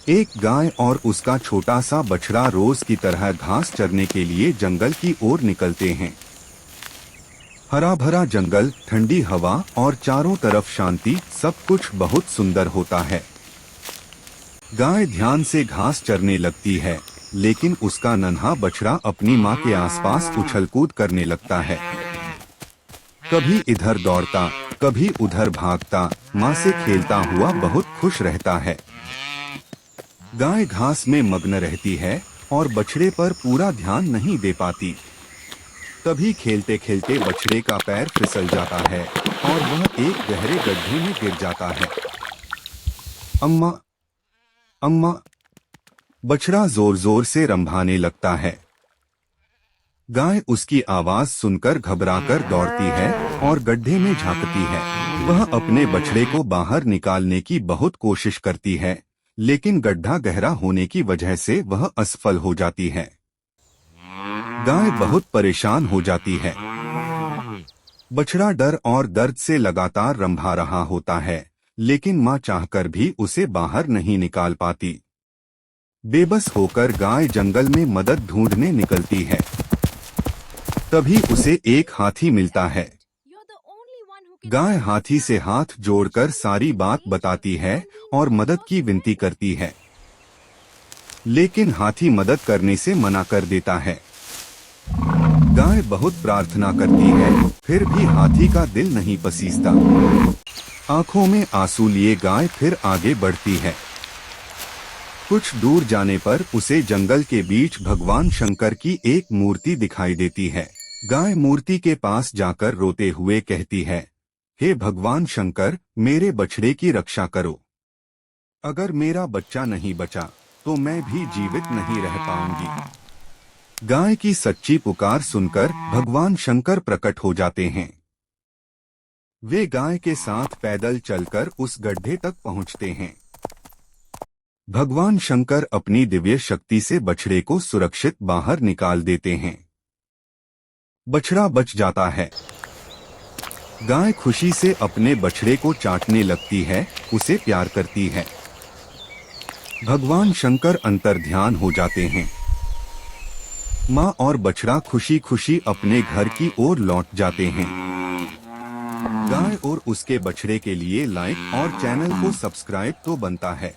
एक गाय और उसका छोटा सा बछड़ा रोज की तरह घास चरने के लिए जंगल की ओर निकलते हैं। हरा भरा जंगल, ठंडी हवा और चारों तरफ शांति, सब कुछ बहुत सुंदर होता है। गाय ध्यान से घास चरने लगती है, लेकिन उसका नन्हा बछड़ा अपनी माँ के आसपास उछल-कूद करने लगता है। कभी इधर दौड़ता, कभी उधर भागता, माँ से खेलता हुआ बहुत खुश रहता है। गाय घास में मग्न रहती है और बछड़े पर पूरा ध्यान नहीं दे पाती। तभी खेलते खेलते बछड़े का पैर फिसल जाता है और वह एक गहरे गड्ढे में गिर जाता है। अम्मा, अम्मा, बछड़ा जोर जोर से रंभाने लगता है। गाय उसकी आवाज सुनकर घबराकर दौड़ती है और गड्ढे में झांकती है। वह अपने बछड़े को बाहर निकालने की बहुत कोशिश करती है, लेकिन गड्ढा गहरा होने की वजह से वह असफल हो जाती है। गाय बहुत परेशान हो जाती है। बछड़ा डर और दर्द से लगातार रंभा रहा होता है, लेकिन माँ चाहकर भी उसे बाहर नहीं निकाल पाती। बेबस होकर गाय जंगल में मदद ढूंढने निकलती है। तभी उसे एक हाथी मिलता है। गाय हाथी से हाथ जोड़कर सारी बात बताती है और मदद की विनती करती है, लेकिन हाथी मदद करने से मना कर देता है। गाय बहुत प्रार्थना करती है, फिर भी हाथी का दिल नहीं पसीजता। आंखों में आंसू लिए गाय फिर आगे बढ़ती है। कुछ दूर जाने पर उसे जंगल के बीच भगवान शंकर की एक मूर्ति दिखाई देती है। गाय मूर्ति के पास जाकर रोते हुए कहती है, हे भगवान शंकर, मेरे बछड़े की रक्षा करो। अगर मेरा बच्चा नहीं बचा तो मैं भी जीवित नहीं रह पाऊंगी। गाय की सच्ची पुकार सुनकर भगवान शंकर प्रकट हो जाते हैं। वे गाय के साथ पैदल चलकर उस गड्ढे तक पहुंचते हैं। भगवान शंकर अपनी दिव्य शक्ति से बछड़े को सुरक्षित बाहर निकाल देते हैं। बछड़ा बच जाता है। गाय खुशी से अपने बछड़े को चाटने लगती है, उसे प्यार करती है। भगवान शंकर अंतर्ध्यान हो जाते हैं। माँ और बछड़ा खुशी खुशी अपने घर की ओर लौट जाते हैं। गाय और उसके बछड़े के लिए लाइक और चैनल को सब्सक्राइब तो बनता है।